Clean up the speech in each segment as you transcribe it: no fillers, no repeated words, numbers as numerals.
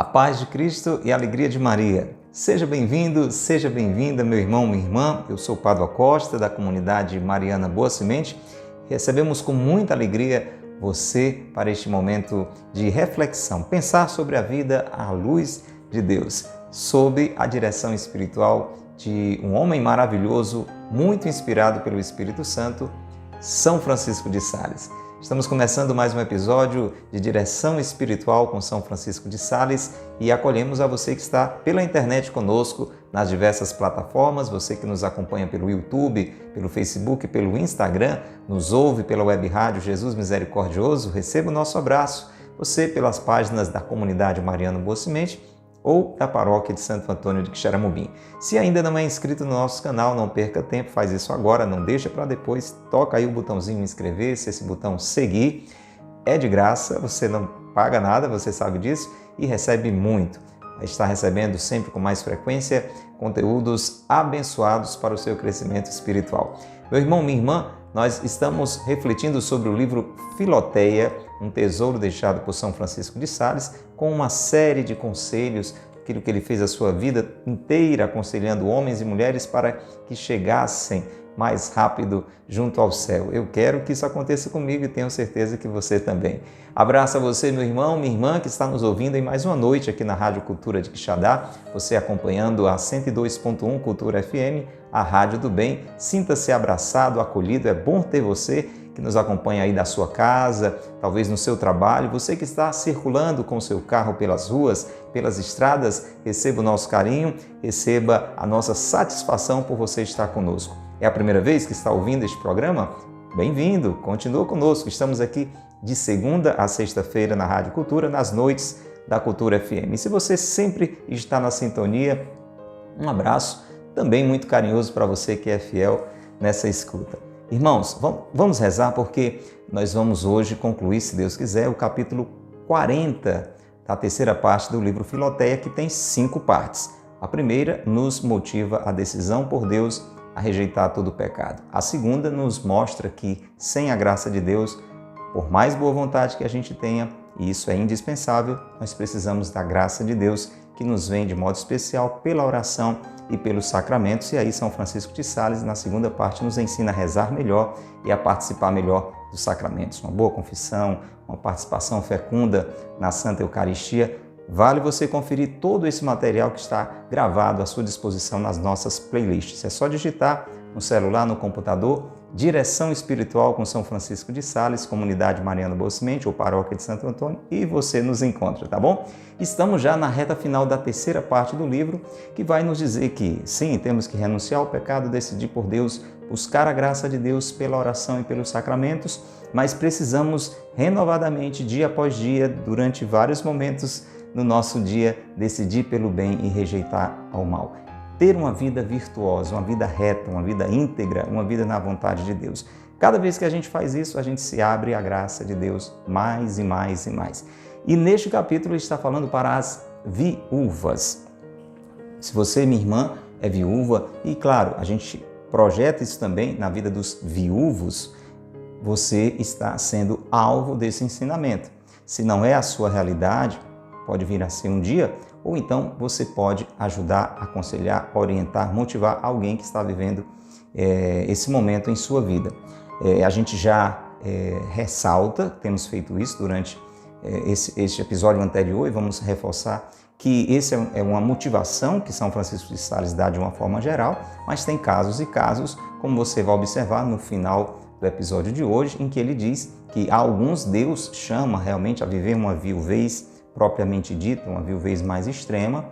A paz de Cristo e a alegria de Maria. Seja bem-vindo, seja bem-vinda, meu irmão, minha irmã. Eu sou o Padre Acosta, da comunidade Mariana Boa Semente. Recebemos com muita alegria você para este momento de reflexão, pensar sobre a vida à luz de Deus, sob a direção espiritual de um homem maravilhoso, muito inspirado pelo Espírito Santo, São Francisco de Sales. Estamos começando mais um episódio de Direção Espiritual com São Francisco de Sales e acolhemos a você que está pela internet conosco nas diversas plataformas, você que nos acompanha pelo YouTube, pelo Facebook, pelo Instagram, nos ouve pela web rádio Jesus Misericordioso, receba o nosso abraço. Você pelas páginas da comunidade Mariana Boa Semente ou da paróquia de Santo Antônio de Quixeramobim. Se ainda não é inscrito no nosso canal, não perca tempo, faz isso agora, não deixa para depois, toca aí o botãozinho inscrever-se, esse botão seguir, é de graça, você não paga nada, você sabe disso, e recebe muito. Está recebendo sempre com mais frequência conteúdos abençoados para o seu crescimento espiritual. Meu irmão, minha irmã, nós estamos refletindo sobre o livro Filoteia, um tesouro deixado por São Francisco de Sales, com uma série de conselhos, aquilo que ele fez a sua vida inteira aconselhando homens e mulheres para que chegassem mais rápido junto ao céu. Eu quero que isso aconteça comigo e tenho certeza que você também. Abraço a você, meu irmão, minha irmã, que está nos ouvindo em mais uma noite aqui na Rádio Cultura de Quixadá, você acompanhando a 102.1 Cultura FM, a Rádio do Bem. Sinta-se abraçado, acolhido, é bom ter você que nos acompanha aí da sua casa, talvez no seu trabalho, você que está circulando com o seu carro pelas ruas, pelas estradas, receba o nosso carinho, receba a nossa satisfação por você estar conosco. É a primeira vez que está ouvindo este programa? Bem-vindo, continua conosco, estamos aqui de segunda a sexta-feira na Rádio Cultura, nas noites da Cultura FM. E se você sempre está na sintonia, um abraço também muito carinhoso para você que é fiel nessa escuta. Irmãos, vamos rezar porque nós vamos hoje concluir, se Deus quiser, o capítulo 40 da terceira parte do livro Filoteia, que tem 5 partes. A primeira nos motiva a decisão por Deus a rejeitar todo o pecado. A segunda nos mostra que, sem a graça de Deus, por mais boa vontade que a gente tenha, e isso é indispensável, nós precisamos da graça de Deus, que nos vem de modo especial pela oração e pelos sacramentos. E aí São Francisco de Sales, na segunda parte, nos ensina a rezar melhor e a participar melhor dos sacramentos. Uma boa confissão, uma participação fecunda na Santa Eucaristia. Vale você conferir todo esse material que está gravado à sua disposição nas nossas playlists. É só digitar no celular, no computador, Direção Espiritual com São Francisco de Sales, Comunidade Mariana Boa Semente ou Paróquia de Santo Antônio, e você nos encontra, tá bom? Estamos já na reta final da terceira parte do livro, que vai nos dizer que, sim, temos que renunciar ao pecado, decidir por Deus, buscar a graça de Deus pela oração e pelos sacramentos, mas precisamos renovadamente, dia após dia, durante vários momentos no nosso dia, decidir pelo bem e rejeitar ao mal. Ter uma vida virtuosa, uma vida reta, uma vida íntegra, uma vida na vontade de Deus. Cada vez que a gente faz isso, a gente se abre à graça de Deus mais e mais e mais. E neste capítulo ele está falando para as viúvas. Se você, minha irmã, é viúva, e claro, a gente projeta isso também na vida dos viúvos, você está sendo alvo desse ensinamento. Se não é a sua realidade, pode vir a ser um dia, ou então você pode ajudar, aconselhar, orientar, motivar alguém que está vivendo esse momento em sua vida. A gente já ressalta, temos feito isso durante este episódio anterior e vamos reforçar que esse é uma motivação que São Francisco de Sales dá de uma forma geral, mas tem casos e casos, como você vai observar no final do episódio de hoje, em que ele diz que a alguns Deus chama realmente a viver uma viuvez propriamente dita, uma viuvez mais extrema,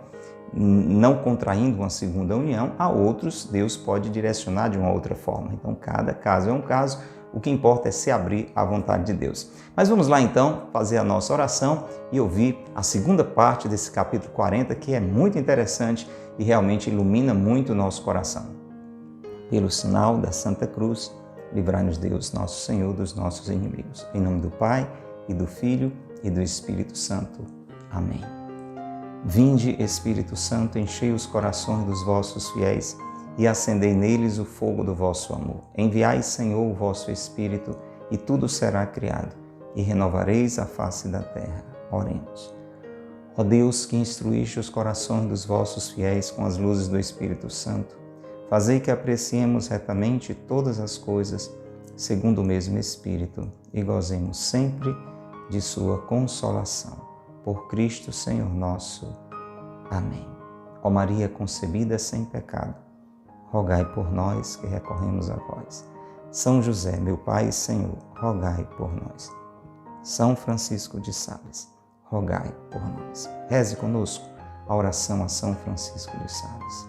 não contraindo uma segunda união. A outros Deus pode direcionar de uma outra forma. Então, cada caso é um caso, o que importa é se abrir à vontade de Deus. Mas vamos lá então fazer a nossa oração e ouvir a segunda parte desse capítulo 40, que é muito interessante e realmente ilumina muito o nosso coração. Pelo sinal da Santa Cruz, livrai-nos Deus, nosso Senhor, dos nossos inimigos. Em nome do Pai, e do Filho, e do Espírito Santo. Amém. Vinde, Espírito Santo, enchei os corações dos vossos fiéis e acendei neles o fogo do vosso amor. Enviai, Senhor, o vosso Espírito, e tudo será criado, e renovareis a face da terra. Oremos. Ó Deus, que instruíste os corações dos vossos fiéis com as luzes do Espírito Santo, fazei que apreciemos retamente todas as coisas, segundo o mesmo Espírito, e gozemos sempre de sua consolação. Por Cristo, Senhor nosso. Amém. Ó Maria concebida sem pecado, rogai por nós que recorremos a vós. São José, meu Pai e Senhor, rogai por nós. São Francisco de Sales, rogai por nós. Reze conosco a oração a São Francisco de Sales.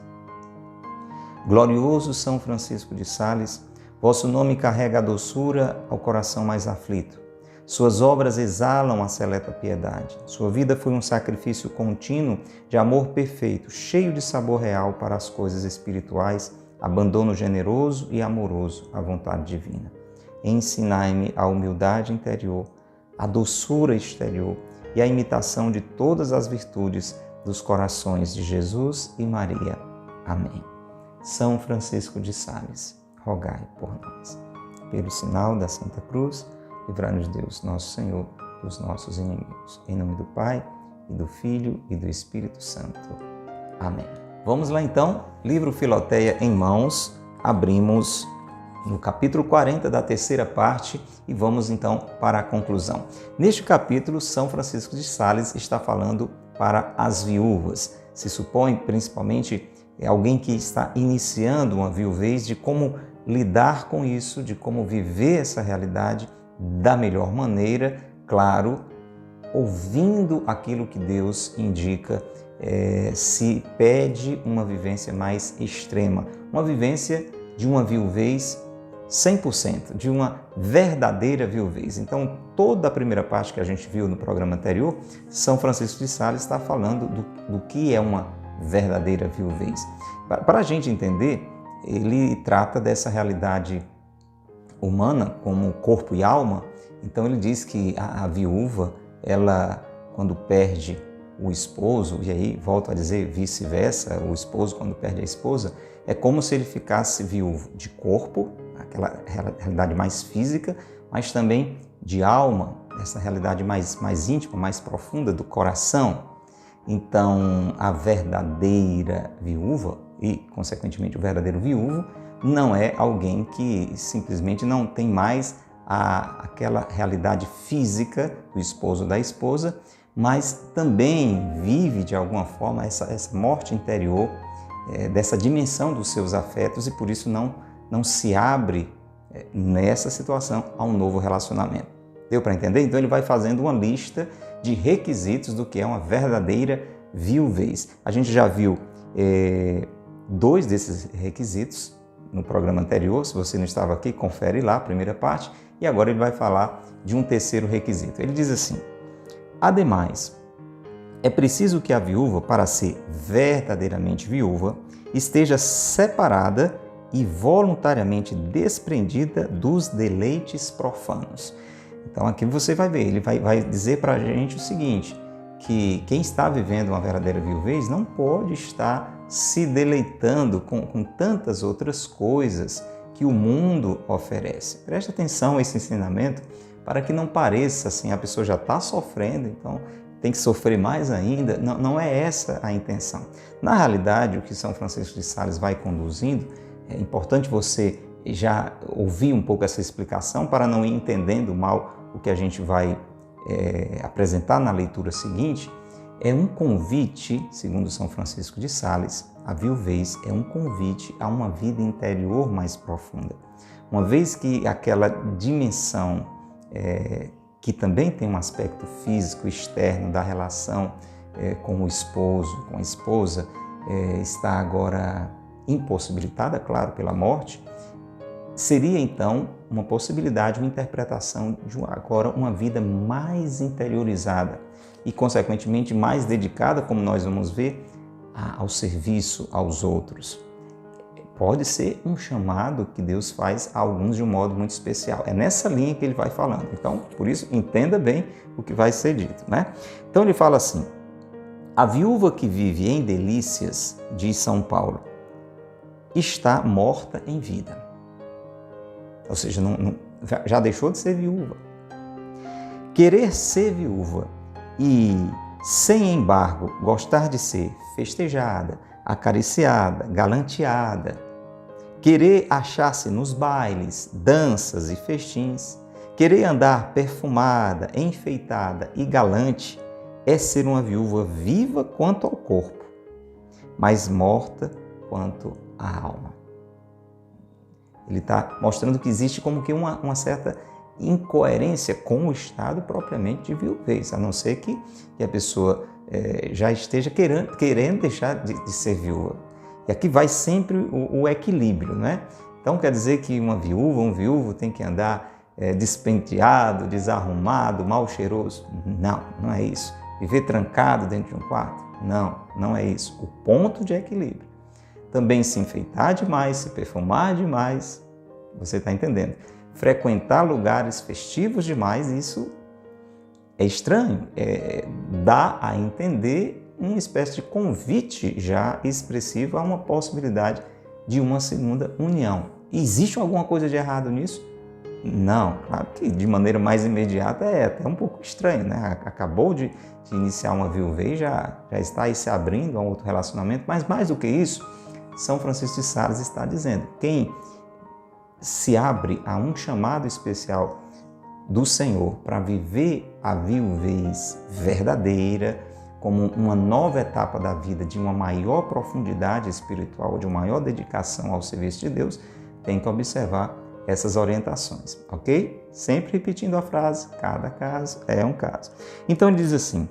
Glorioso São Francisco de Sales, vosso nome carrega a doçura ao coração mais aflito. Suas obras exalam a seleta piedade. Sua vida foi um sacrifício contínuo de amor perfeito, cheio de sabor real para as coisas espirituais, abandono generoso e amoroso à vontade divina. Ensinai-me a humildade interior, a doçura exterior e a imitação de todas as virtudes dos corações de Jesus e Maria. Amém. São Francisco de Sales, rogai por nós. Pelo sinal da Santa Cruz, livrai-nos Deus, nosso Senhor, dos nossos inimigos. Em nome do Pai, e do Filho, e do Espírito Santo. Amém. Vamos lá então, livro Filoteia em mãos, abrimos no capítulo 40 da terceira parte e vamos então para a conclusão. Neste capítulo, São Francisco de Sales está falando para as viúvas. Se supõe, principalmente, alguém que está iniciando uma viuvez, de como lidar com isso, de como viver essa realidade da melhor maneira, claro, ouvindo aquilo que Deus indica, se pede uma vivência mais extrema, uma vivência de uma viuvez 100%, de uma verdadeira viuvez. Então, toda a primeira parte que a gente viu no programa anterior, São Francisco de Sales está falando do que é uma verdadeira viuvez. Para a gente entender, ele trata dessa realidade humana como corpo e alma. Então ele diz que a viúva, ela quando perde o esposo, e aí volto a dizer vice-versa, o esposo quando perde a esposa, é como se ele ficasse viúvo de corpo, aquela realidade mais física, mas também de alma, essa realidade mais íntima, mais profunda do coração. Então a verdadeira viúva e, consequentemente, o verdadeiro viúvo não é alguém que simplesmente não tem mais aquela realidade física do esposo ou da esposa, mas também vive, de alguma forma, essa morte interior, dessa dimensão dos seus afetos e, por isso, não se abre nessa situação a um novo relacionamento. Deu para entender? Então, ele vai fazendo uma lista de requisitos do que é uma verdadeira viuvez. A gente já viu 2 desses requisitos no programa anterior. Se você não estava aqui, confere lá a primeira parte. E agora ele vai falar de um terceiro requisito. Ele diz assim: ademais, é preciso que a viúva, para ser verdadeiramente viúva, esteja separada e voluntariamente desprendida dos deleites profanos. Então aqui você vai ver, ele vai dizer para a gente o seguinte, que quem está vivendo uma verdadeira viuvez não pode estar se deleitando com tantas outras coisas que o mundo oferece. Preste atenção a esse ensinamento para que não pareça assim, a pessoa já está sofrendo, então tem que sofrer mais ainda. Não é essa a intenção. Na realidade, o que São Francisco de Sales vai conduzindo, é importante você já ouvir um pouco essa explicação para não ir entendendo mal o que a gente vai apresentar na leitura seguinte. É um convite, segundo São Francisco de Sales, a viuvez é um convite a uma vida interior mais profunda. Uma vez que aquela dimensão que também tem um aspecto físico externo da relação com o esposo, com a esposa, está agora impossibilitada, claro, pela morte, seria então uma possibilidade, uma interpretação de agora uma vida mais interiorizada e, consequentemente, mais dedicada, como nós vamos ver, ao serviço aos outros. Pode ser um chamado que Deus faz a alguns de um modo muito especial. É nessa linha que ele vai falando. Então, por isso, entenda bem o que vai ser dito, né? Então, ele fala assim: a viúva que vive em delícias, diz São Paulo, está morta em vida. Ou seja, já deixou de ser viúva. Querer ser viúva e sem embargo, gostar de ser festejada, acariciada, galanteada, querer achar-se nos bailes, danças e festins, querer andar perfumada, enfeitada e galante, é ser uma viúva viva quanto ao corpo, mas morta quanto à alma. Ele está mostrando que existe como que uma certa incoerência com o estado propriamente de viuvez, a não ser que a pessoa já esteja querendo deixar de ser viúva. E aqui vai sempre o equilíbrio, né? Então quer dizer que uma viúva, um viúvo tem que andar despenteado, desarrumado, mal cheiroso? Não, não é isso. Viver trancado dentro de um quarto? Não, não é isso. O ponto de equilíbrio. Também se enfeitar demais, se perfumar demais, você está entendendo? Frequentar lugares festivos demais, isso é estranho, dá a entender uma espécie de convite já expressivo a uma possibilidade de uma segunda união. Existe alguma coisa de errado nisso? Não, claro que de maneira mais imediata é até um pouco estranho, né? Acabou de iniciar uma viuvez, já está aí se abrindo a um outro relacionamento, mas mais do que isso, São Francisco de Sales está dizendo, quem se abre a um chamado especial do Senhor para viver a viuvez verdadeira, como uma nova etapa da vida de uma maior profundidade espiritual, de uma maior dedicação ao serviço de Deus, tem que observar essas orientações, ok? Sempre repetindo a frase, cada caso é um caso. Então ele diz assim,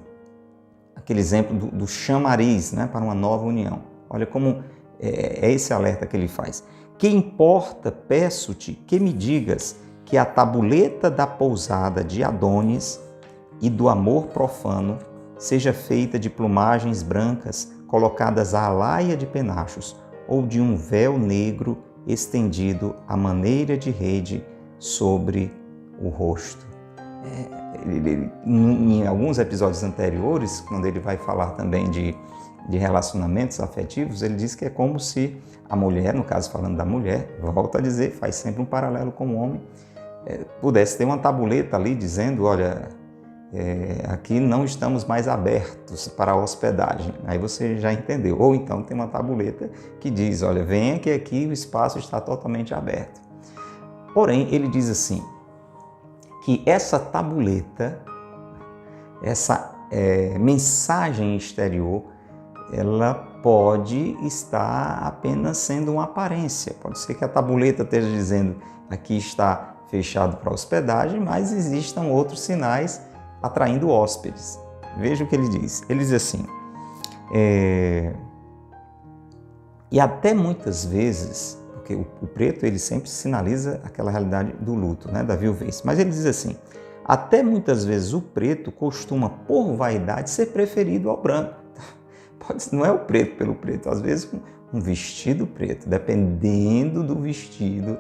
aquele exemplo do chamariz, né, para uma nova união. Olha como é esse alerta que ele faz. Que importa, peço-te, que me digas que a tabuleta da pousada de Adonis e do amor profano seja feita de plumagens brancas colocadas à laia de penachos ou de um véu negro estendido à maneira de rede sobre o rosto. Em alguns episódios anteriores, quando ele vai falar também de relacionamentos afetivos, ele diz que é como se a mulher, no caso falando da mulher, volta a dizer, faz sempre um paralelo com o homem, pudesse ter uma tabuleta ali dizendo, olha, aqui não estamos mais abertos para a hospedagem. Aí você já entendeu. Ou então tem uma tabuleta que diz, olha, venha que aqui o espaço está totalmente aberto. Porém, ele diz assim, que essa tabuleta, essa mensagem exterior, ela pode estar apenas sendo uma aparência. Pode ser que a tabuleta esteja dizendo aqui está fechado para hospedagem, mas existam outros sinais atraindo hóspedes. Veja o que ele diz. Ele diz assim, e até muitas vezes, porque o preto ele sempre sinaliza aquela realidade do luto, né, da viuvez, mas ele diz assim, até muitas vezes o preto costuma, por vaidade, ser preferido ao branco. Não é o preto pelo preto, às vezes um vestido preto, dependendo do vestido,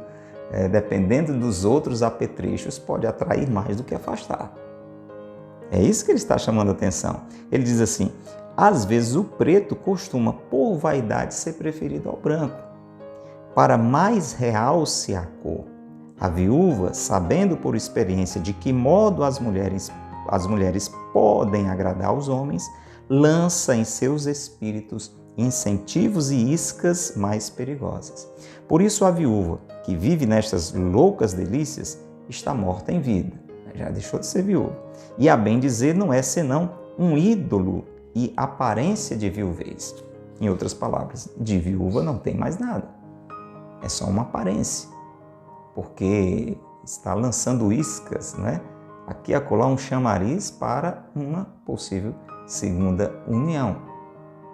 dependendo dos outros apetrechos, pode atrair mais do que afastar. É isso que ele está chamando a atenção. Ele diz assim, às vezes o preto costuma, por vaidade, ser preferido ao branco. Para mais realce a cor, a viúva, sabendo por experiência de que modo as mulheres podem agradar aos homens, lança em seus espíritos incentivos e iscas mais perigosas. Por isso a viúva, que vive nestas loucas delícias, está morta em vida. Já deixou de ser viúva. E a bem dizer, não é senão um ídolo e aparência de viuvez. Em outras palavras, de viúva não tem mais nada. É só uma aparência. Porque está lançando iscas, né? Aqui e acolá um chamariz para uma possível segunda união.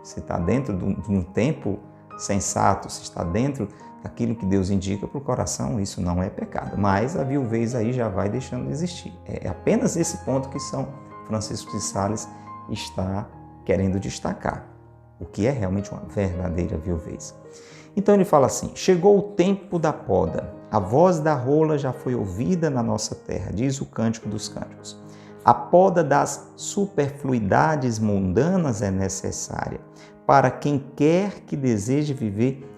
Se está dentro de um tempo sensato, se está dentro daquilo que Deus indica para o coração, isso não é pecado. Mas a viuvez aí já vai deixando de existir. É apenas esse ponto que São Francisco de Sales está querendo destacar. O que é realmente uma verdadeira viuvez. Então ele fala assim, chegou o tempo da poda, a voz da rola já foi ouvida na nossa terra, diz o Cântico dos Cânticos. A poda das superfluidades mundanas é necessária para quem quer que deseje viver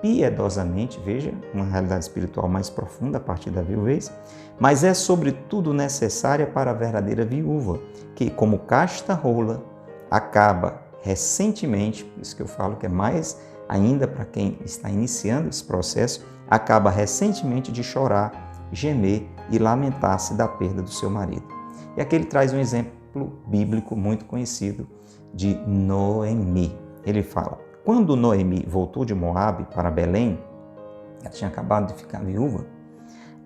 piedosamente, veja, uma realidade espiritual mais profunda a partir da viuvez, mas é sobretudo necessária para a verdadeira viúva, que, como casta rola, acaba recentemente, por isso que eu falo que é mais ainda para quem está iniciando esse processo, acaba recentemente de chorar, gemer e lamentar-se da perda do seu marido. E aqui ele traz um exemplo bíblico muito conhecido de Noemi. Ele fala: quando Noemi voltou de Moabe para Belém, ela tinha acabado de ficar viúva,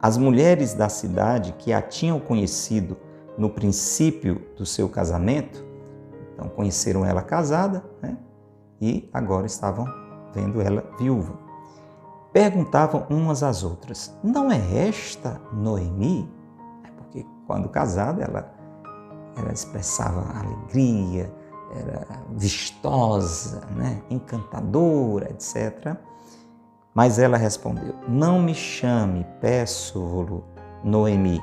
as mulheres da cidade que a tinham conhecido no princípio do seu casamento, então conheceram ela casada, né? E agora estavam vendo ela viúva. Perguntavam umas às outras: não é esta Noemi? Porque quando casada ela expressava alegria, era vistosa, né? Encantadora, etc. Mas ela respondeu: não me chame, peço-vos, Noemi,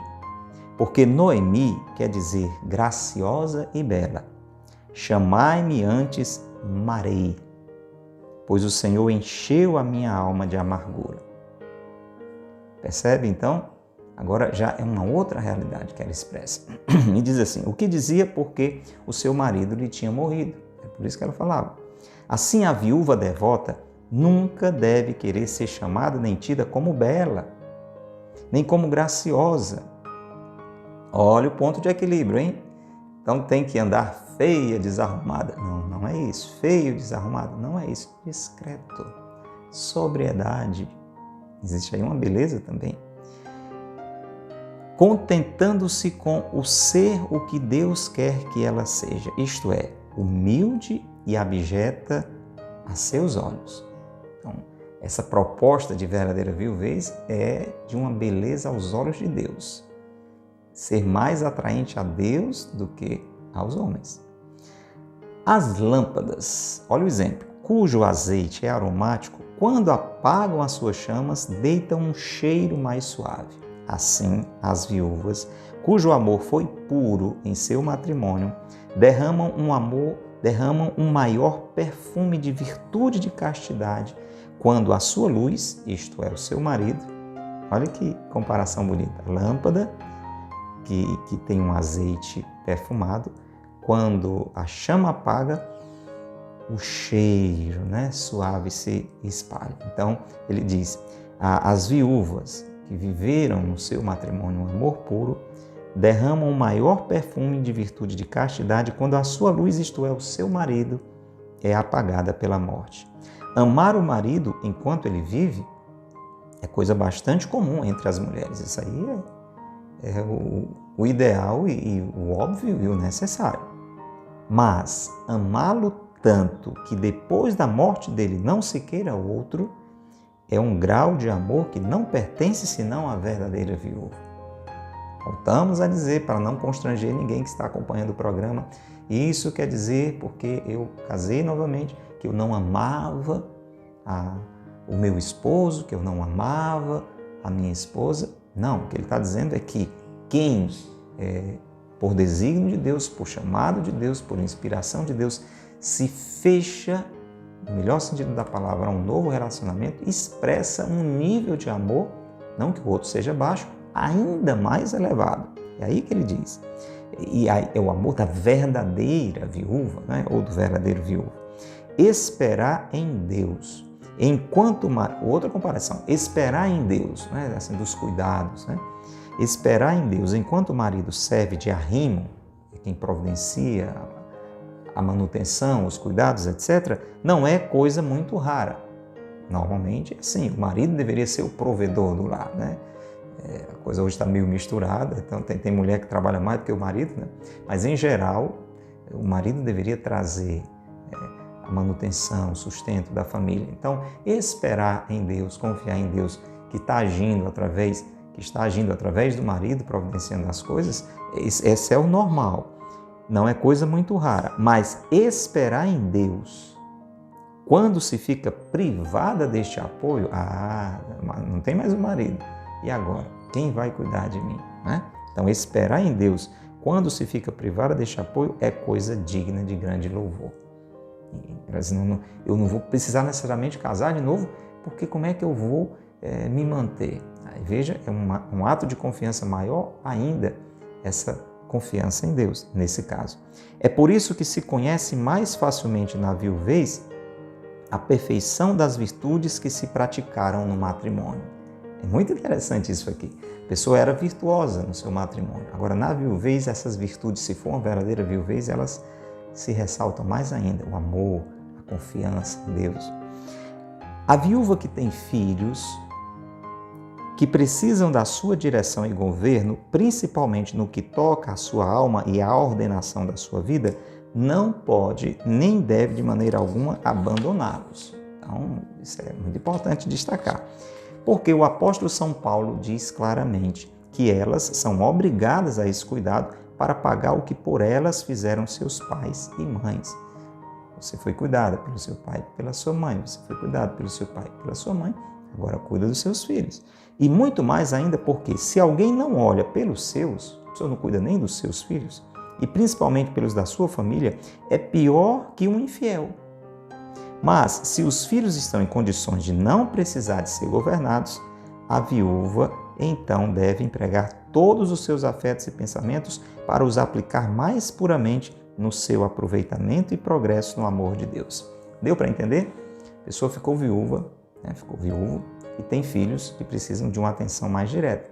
porque Noemi quer dizer graciosa e bela. Chamai-me antes Marei, pois o Senhor encheu a minha alma de amargura. Percebe, então? Agora já é uma outra realidade que ela expressa. E diz assim: o que dizia porque o seu marido lhe tinha morrido. É por isso que ela falava. Assim, a viúva devota nunca deve querer ser chamada nem tida como bela, nem como graciosa. Olha o ponto de equilíbrio, hein? Então tem que andar feia, desarrumada. Não, não é isso. Feio, desarrumado, não é isso. Discreto, sobriedade. Existe aí uma beleza também. Contentando-se com o ser o que Deus quer que ela seja. Isto é, humilde e abjeta a seus olhos. Então, essa proposta de verdadeira viuvez é de uma beleza aos olhos de Deus. Ser mais atraente a Deus do que aos homens. As lâmpadas, olha o exemplo, cujo azeite é aromático, quando apagam as suas chamas, deitam um cheiro mais suave. Assim, as viúvas, cujo amor foi puro em seu matrimônio, derramam um maior perfume de virtude e de castidade, quando a sua luz, isto é, o seu marido, olha que comparação bonita, lâmpada que tem um azeite perfumado, quando a chama apaga, o cheiro, né, suave se espalha. Então, ele diz, as viúvas que viveram no seu matrimônio um amor puro, derramam o maior perfume de virtude e de castidade quando a sua luz, isto é, o seu marido, é apagada pela morte. Amar o marido enquanto ele vive é coisa bastante comum entre as mulheres. Isso aí é o ideal e o óbvio e o necessário. Mas amá-lo tanto que depois da morte dele não se queira outro é um grau de amor que não pertence senão à verdadeira viúva. Voltamos a dizer, para não constranger ninguém que está acompanhando o programa, isso quer dizer porque eu casei novamente, que eu não amava o meu esposo, que eu não amava a minha esposa. Não, o que ele está dizendo é que quem, por desígnio de Deus, por chamado de Deus, por inspiração de Deus, se fecha, no melhor sentido da palavra, a um novo relacionamento, expressa um nível de amor, não que o outro seja baixo, ainda mais elevado. É aí que ele diz. E aí é o amor da verdadeira viúva, né? Ou do verdadeiro viúvo. Esperar em Deus. Enquanto, outra comparação, esperar em Deus, né? Assim, dos cuidados, né? Esperar em Deus, enquanto o marido serve de arrimo, quem providencia a manutenção, os cuidados, etc., não é coisa muito rara. Normalmente, assim, o marido deveria ser o provedor do lar, né? A coisa hoje está meio misturada, então tem mulher que trabalha mais do que o marido, né? Mas, em geral, o marido deveria trazer a manutenção, o sustento da família. Então, esperar em Deus, confiar em Deus, que está agindo através do marido, providenciando as coisas, esse é o normal. Não é coisa muito rara, mas esperar em Deus, quando se fica privada deste apoio, não tem mais o marido. E agora? Quem vai cuidar de mim? Né? Então, esperar em Deus, quando se fica privada deste apoio, é coisa digna de grande louvor. Eu não vou precisar necessariamente casar de novo, porque como é que eu vou me manter? Aí, veja, é um ato de confiança maior ainda, essa confiança em Deus, nesse caso. É por isso que se conhece mais facilmente na viuvez a perfeição das virtudes que se praticaram no matrimônio. É muito interessante isso aqui. A pessoa era virtuosa no seu matrimônio. Agora, na viuvez, essas virtudes, se for uma verdadeira viuvez, elas se ressaltam mais ainda. O amor, a confiança em Deus. A viúva que tem filhos que precisam da sua direção e governo, principalmente no que toca à sua alma e à ordenação da sua vida, não pode nem deve de maneira alguma abandoná-los. Então, isso é muito importante destacar. Porque o apóstolo São Paulo diz claramente que elas são obrigadas a esse cuidado para pagar o que por elas fizeram seus pais e mães. Você foi cuidada pelo seu pai e pela sua mãe, você foi cuidado pelo seu pai e pela sua mãe, agora cuida dos seus filhos. E muito mais ainda porque se alguém não olha pelos seus, a pessoa não cuida nem dos seus filhos, e principalmente pelos da sua família, é pior que um infiel. Mas se os filhos estão em condições de não precisar de ser governados, a viúva então deve empregar todos os seus afetos e pensamentos para os aplicar mais puramente no seu aproveitamento e progresso no amor de Deus. Deu para entender? A pessoa ficou viúva, ficou viúvo e tem filhos que precisam de uma atenção mais direta.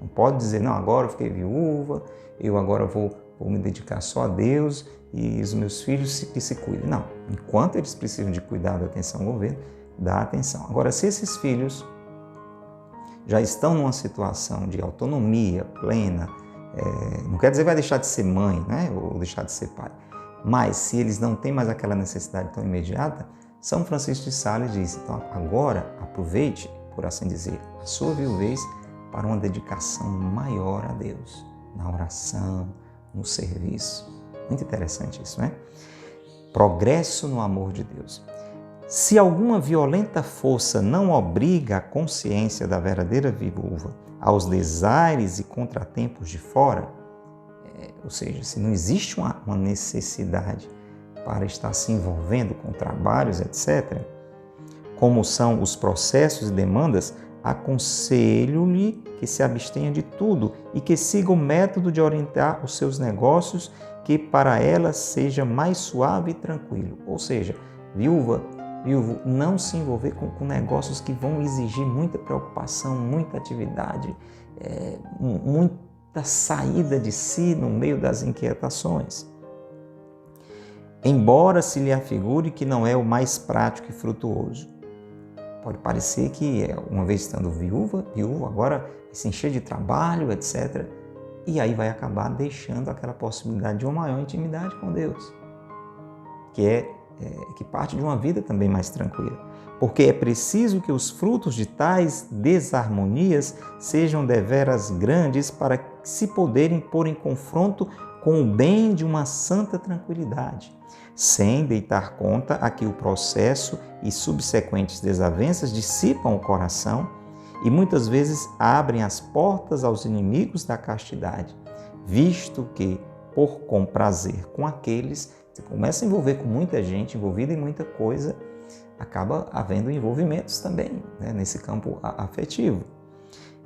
Não pode dizer, não, agora eu fiquei viúva, eu agora vou me dedicar só a Deus e os meus filhos que se cuidem. Não, enquanto eles precisam de cuidado, atenção, governo, dá atenção. Agora, se esses filhos já estão numa situação de autonomia plena, não quer dizer que vai deixar de ser mãe, ou deixar de ser pai, mas se eles não têm mais aquela necessidade tão imediata, São Francisco de Sales diz, então agora aproveite, por assim dizer, a sua viuvez para uma dedicação maior a Deus, na oração, no serviço. Muito interessante isso, né? Progresso no amor de Deus. Se alguma violenta força não obriga a consciência da verdadeira viúva aos desaires e contratempos de fora, ou seja, se não existe uma necessidade para estar se envolvendo com trabalhos, etc., como são os processos e demandas, aconselho-lhe que se abstenha de tudo e que siga o método de orientar os seus negócios, que para ela seja mais suave e tranquilo. Ou seja, viúvo, não se envolver com negócios que vão exigir muita preocupação, muita atividade, muita saída de si no meio das inquietações. Embora se lhe afigure que não é o mais prático e frutuoso. Pode parecer que, uma vez estando viúvo, agora se encher de trabalho, etc. E aí vai acabar deixando aquela possibilidade de uma maior intimidade com Deus, que parte de uma vida também mais tranquila. Porque é preciso que os frutos de tais desarmonias sejam deveras grandes para se poderem pôr em confronto com o bem de uma santa tranquilidade, sem deitar conta a que o processo e subsequentes desavenças dissipam o coração e muitas vezes abrem as portas aos inimigos da castidade, visto que, por comprazer com aqueles, você começa a envolver com muita gente, envolvida em muita coisa, acaba havendo envolvimentos também, nesse campo afetivo,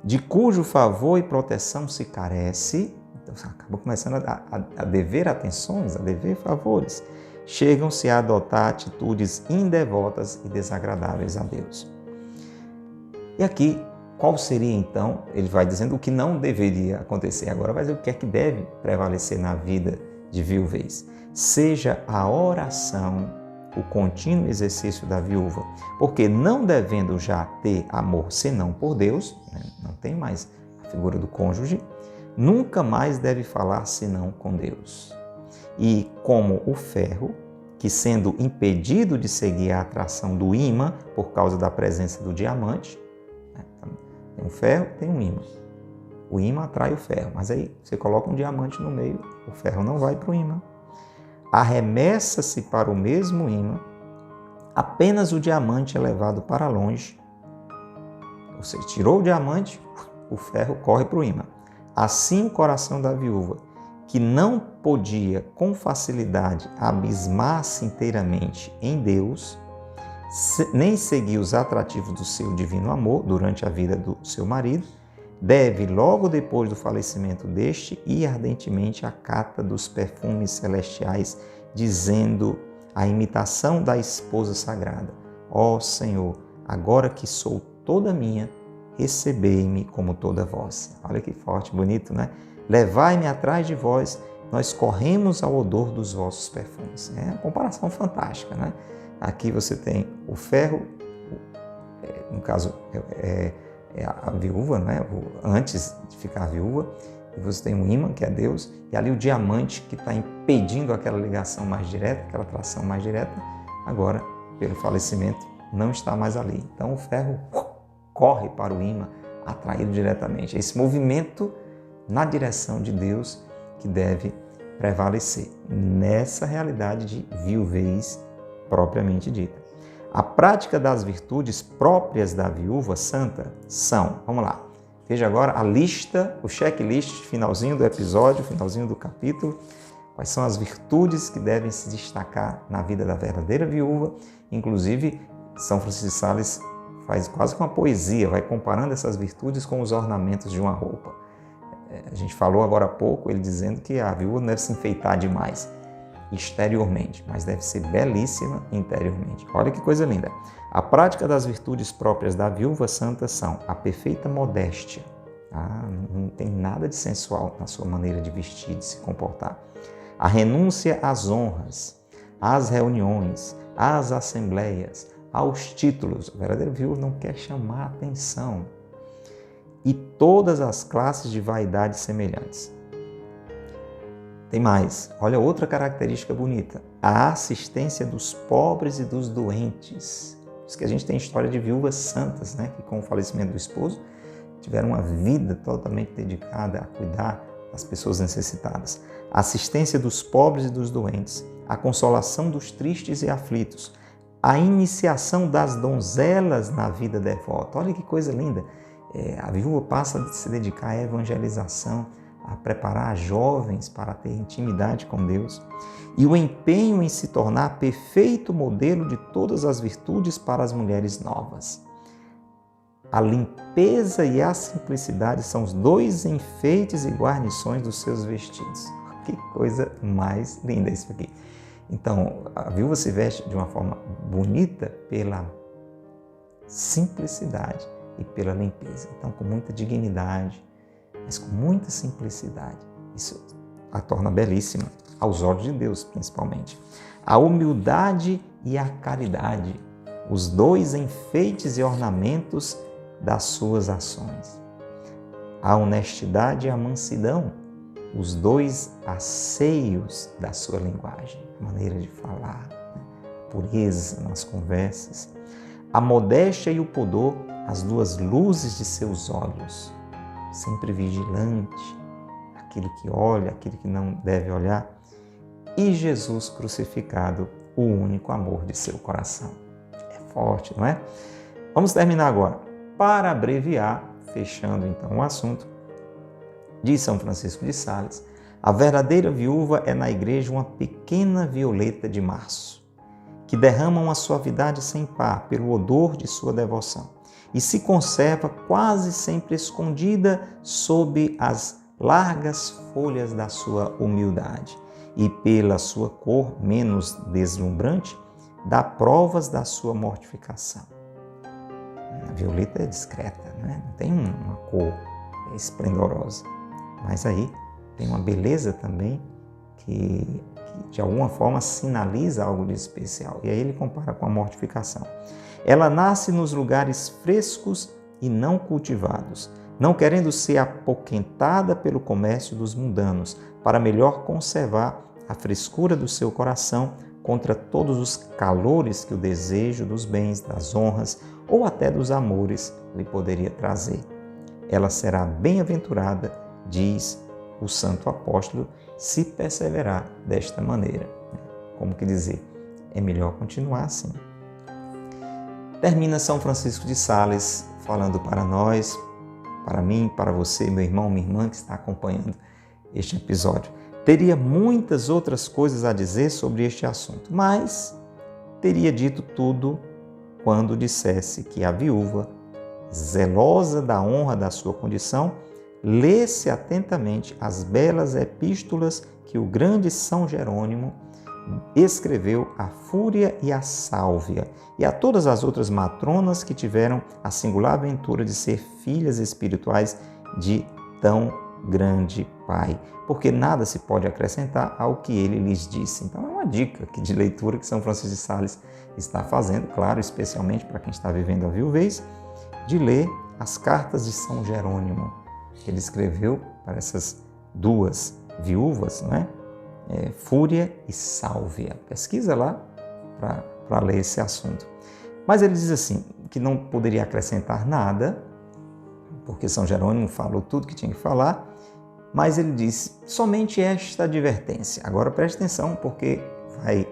de cujo favor e proteção se carece, então você acaba começando a dever atenções, a dever favores, chegam-se a adotar atitudes indevotas e desagradáveis a Deus. E aqui, qual seria então, ele vai dizendo o que não deveria acontecer, agora vai dizer o que é que deve prevalecer na vida de viuvez. Seja a oração o contínuo exercício da viúva, porque não devendo já ter amor senão por Deus, não tem mais a figura do cônjuge, nunca mais deve falar senão com Deus. E como o ferro, que sendo impedido de seguir a atração do ímã por causa da presença do diamante, tem um ferro, tem um ímã. O ímã atrai o ferro, mas aí você coloca um diamante no meio, o ferro não vai para o ímã. Arremessa-se para o mesmo ímã, apenas o diamante é levado para longe. Você tirou o diamante, o ferro corre para o ímã. Assim o coração da viúva, que não podia com facilidade abismar-se inteiramente em Deus, nem seguir os atrativos do seu divino amor durante a vida do seu marido, deve, logo depois do falecimento deste, ir ardentemente à cata dos perfumes celestiais, dizendo a imitação da esposa sagrada: ó Senhor, agora que sou toda minha, recebei-me como toda vossa. Olha que forte, bonito, né? Levai-me atrás de vós, nós corremos ao odor dos vossos perfumes. É uma comparação fantástica, né? Aqui você tem o ferro, no caso é a viúva, né? Antes de ficar viúva, e você tem o ímã, que é Deus, e ali o diamante que está impedindo aquela ligação mais direta, aquela atração mais direta, agora, pelo falecimento, não está mais ali. Então o ferro corre para o ímã, atraído diretamente. É esse movimento na direção de Deus que deve prevalecer nessa realidade de viuvez propriamente dita. A prática das virtudes próprias da viúva santa são, vamos lá, veja agora a lista, o checklist, finalzinho do episódio, finalzinho do capítulo, quais são as virtudes que devem se destacar na vida da verdadeira viúva. Inclusive, São Francisco de Sales faz quase que uma poesia, vai comparando essas virtudes com os ornamentos de uma roupa. A gente falou agora há pouco, ele dizendo que a viúva não deve se enfeitar demais exteriormente, mas deve ser belíssima interiormente. Olha que coisa linda. A prática das virtudes próprias da viúva santa são a perfeita modéstia. Não tem nada de sensual na sua maneira de vestir, de se comportar. A renúncia às honras, às reuniões, às assembleias, aos títulos. A verdadeira viúva não quer chamar atenção. E todas as classes de vaidades semelhantes. Tem mais, olha outra característica bonita, a assistência dos pobres e dos doentes. Por isso que a gente tem história de viúvas santas, né, que com o falecimento do esposo tiveram uma vida totalmente dedicada a cuidar das pessoas necessitadas. A assistência dos pobres e dos doentes, a consolação dos tristes e aflitos, a iniciação das donzelas na vida devota. Olha que coisa linda, a viúva passa a se dedicar à evangelização, a preparar jovens para ter intimidade com Deus, e o empenho em se tornar perfeito modelo de todas as virtudes para as mulheres novas. A limpeza e a simplicidade são os dois enfeites e guarnições dos seus vestidos. Que coisa mais linda isso aqui. Então, a viúva se veste de uma forma bonita pela simplicidade e pela limpeza. Então, com muita dignidade, mas com muita simplicidade. Isso a torna belíssima, aos olhos de Deus, principalmente. A humildade e a caridade, os dois enfeites e ornamentos das suas ações. A honestidade e a mansidão, os dois asseios da sua linguagem, maneira de falar, pureza nas conversas. A modéstia e o pudor, as duas luzes de seus olhos, sempre vigilante, aquilo que olha, aquilo que não deve olhar, e Jesus crucificado, o único amor de seu coração. É forte, não é? Vamos terminar agora. Para abreviar, fechando então o assunto, diz São Francisco de Sales, a verdadeira viúva é na igreja uma pequena violeta de março, que derrama uma suavidade sem par pelo odor de sua devoção e se conserva quase sempre escondida sob as largas folhas da sua humildade e pela sua cor menos deslumbrante dá provas da sua mortificação. A violeta é discreta, né? Não tem uma cor esplendorosa, mas aí tem uma beleza também que de alguma forma sinaliza algo de especial. E aí ele compara com a mortificação. Ela nasce nos lugares frescos e não cultivados, não querendo ser apoquentada pelo comércio dos mundanos, para melhor conservar a frescura do seu coração contra todos os calores que o desejo dos bens, das honras ou até dos amores lhe poderia trazer. Ela será bem-aventurada, diz o santo apóstolo, se perseverar desta maneira. Como que dizer, é melhor continuar assim. Termina São Francisco de Sales falando para nós, para mim, para você, meu irmão, minha irmã que está acompanhando este episódio. Teria muitas outras coisas a dizer sobre este assunto, mas teria dito tudo quando dissesse que a viúva zelosa da honra da sua condição, lê-se atentamente as belas epístolas que o grande São Jerônimo escreveu à Fúria e à Sálvia, e a todas as outras matronas que tiveram a singular aventura de ser filhas espirituais de tão grande Pai, porque nada se pode acrescentar ao que ele lhes disse. Então é uma dica aqui de leitura que São Francisco de Sales está fazendo, claro, especialmente para quem está vivendo a viuvez, de ler as cartas de São Jerônimo, que ele escreveu para essas duas viúvas, não é? Fúria e Sálvia. Pesquisa lá para ler esse assunto. Mas ele diz assim, que não poderia acrescentar nada, porque São Jerônimo falou tudo que tinha que falar, mas ele diz somente esta advertência. Agora preste atenção, porque vai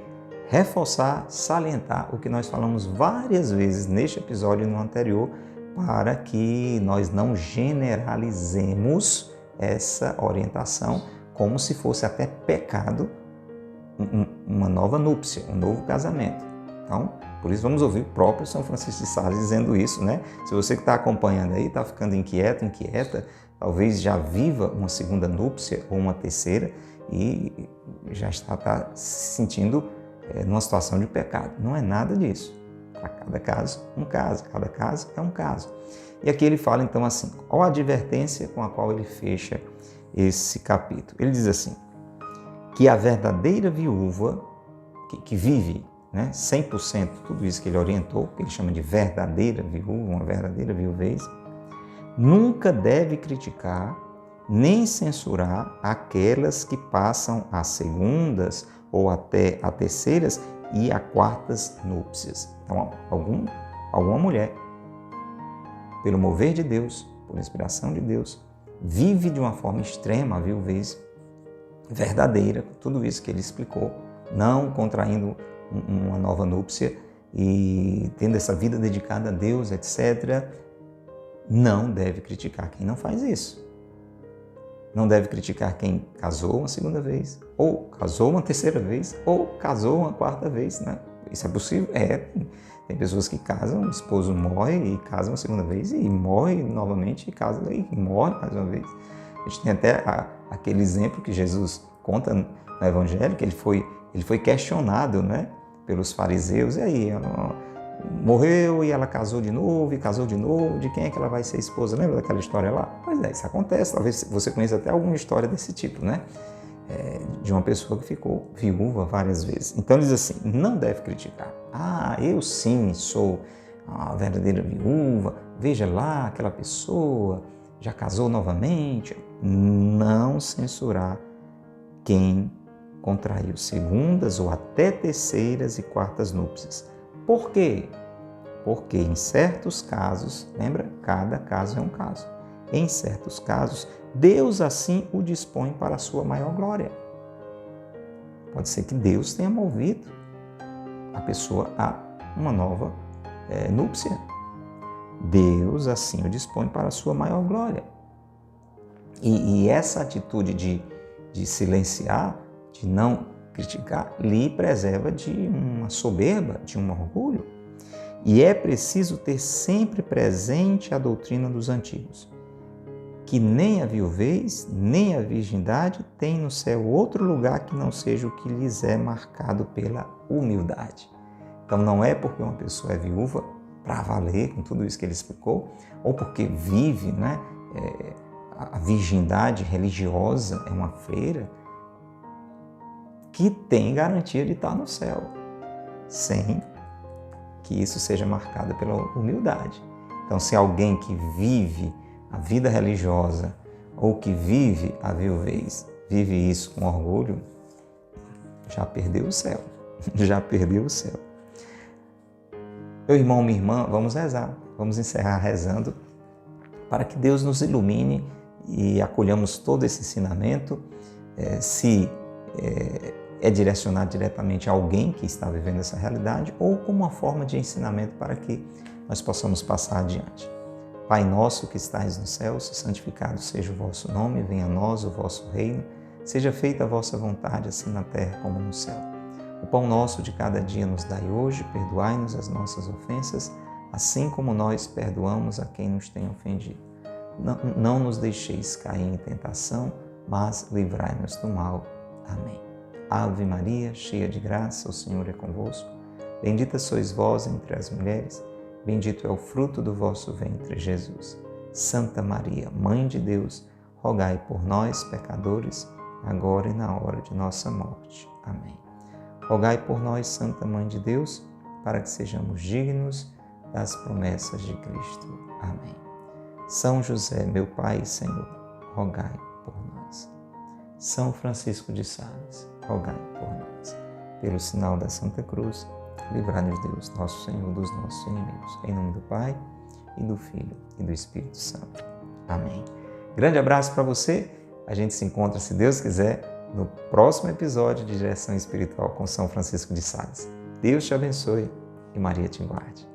reforçar, salientar o que nós falamos várias vezes neste episódio e no anterior, para que nós não generalizemos essa orientação como se fosse até pecado uma nova núpcia, um novo casamento. Então, por isso vamos ouvir o próprio São Francisco de Sales dizendo isso, né? Se você que está acompanhando aí, está ficando inquieto, inquieta, talvez já viva uma segunda núpcia ou uma terceira e já está se sentindo numa situação de pecado. Não é nada disso. Para cada caso, um caso. Cada caso é um caso. E aqui ele fala então assim, qual a advertência com a qual ele fecha esse capítulo. Ele diz assim, que a verdadeira viúva, que vive, né, 100% tudo isso que ele orientou, que ele chama de verdadeira viúva, uma verdadeira viuvez, nunca deve criticar nem censurar aquelas que passam a segundas ou até a terceiras e a quartas núpcias. Então, alguma mulher, pelo mover de Deus, por inspiração de Deus, vive de uma forma extrema a viuvez verdadeira, tudo isso que ele explicou, não contraindo uma nova núpcia e tendo essa vida dedicada a Deus, etc., não deve criticar quem não faz isso. Não deve criticar quem casou uma segunda vez, ou casou uma terceira vez, ou casou uma quarta vez, né? Isso é possível? Tem pessoas que casam, o esposo morre e casa uma segunda vez, e morre novamente e casa e morre mais uma vez. A gente tem até aquele exemplo que Jesus conta no Evangelho, que ele foi questionado, né, pelos fariseus. E aí, morreu e ela casou de novo, de quem é que ela vai ser esposa? Lembra daquela história lá? Pois é, isso acontece. Talvez você conheça até alguma história desse tipo, né? De uma pessoa que ficou viúva várias vezes. Então ele diz assim, não deve criticar. Eu sim sou a verdadeira viúva, veja lá aquela pessoa, já casou novamente. Não censurar quem contraiu segundas ou até terceiras e quartas núpcias. Por quê? Porque em certos casos, lembra? Cada caso é um caso. Em certos casos, Deus assim o dispõe para a sua maior glória. Pode ser que Deus tenha movido a pessoa a uma nova núpcia. Deus assim o dispõe para a sua maior glória. E essa atitude de silenciar, de não criticar, lhe preserva de uma soberba, de um orgulho. E é preciso ter sempre presente a doutrina dos antigos, que nem a viuvez, nem a virgindade tem no céu outro lugar que não seja o que lhes é marcado pela humildade. Então não é porque uma pessoa é viúva, para valer, com tudo isso que ele explicou, ou porque vive, né, a virgindade religiosa, é uma freira, que tem garantia de estar no céu, sem que isso seja marcado pela humildade. Então, se alguém que vive a vida religiosa ou que vive a viuvez, vive isso com orgulho, já perdeu o céu, já perdeu o céu. Meu irmão, minha irmã, vamos rezar, vamos encerrar rezando para que Deus nos ilumine e acolhamos todo esse ensinamento, se é direcionado diretamente a alguém que está vivendo essa realidade ou como uma forma de ensinamento para que nós possamos passar adiante. Pai nosso que estais no céu, santificado seja o vosso nome, venha a nós o vosso reino, seja feita a vossa vontade, assim na terra como no céu. O pão nosso de cada dia nos dai hoje, perdoai-nos as nossas ofensas, assim como nós perdoamos a quem nos tem ofendido. Não nos deixeis cair em tentação, mas livrai-nos do mal. Amém. Ave Maria, cheia de graça, o Senhor é convosco. Bendita sois vós entre as mulheres, bendito é o fruto do vosso ventre, Jesus. Santa Maria, Mãe de Deus, rogai por nós, pecadores, agora e na hora de nossa morte. Amém. Rogai por nós, Santa Mãe de Deus, para que sejamos dignos das promessas de Cristo. Amém. São José, meu Pai e Senhor, rogai por nós. São Francisco de Sales, rogai por nós. Pelo sinal da Santa Cruz, livrai-nos Deus, nosso Senhor, dos nossos inimigos. Em nome do Pai, e do Filho, e do Espírito Santo. Amém. Grande abraço para você. A gente se encontra, se Deus quiser, no próximo episódio de Direção Espiritual com São Francisco de Sales. Deus te abençoe e Maria te guarde.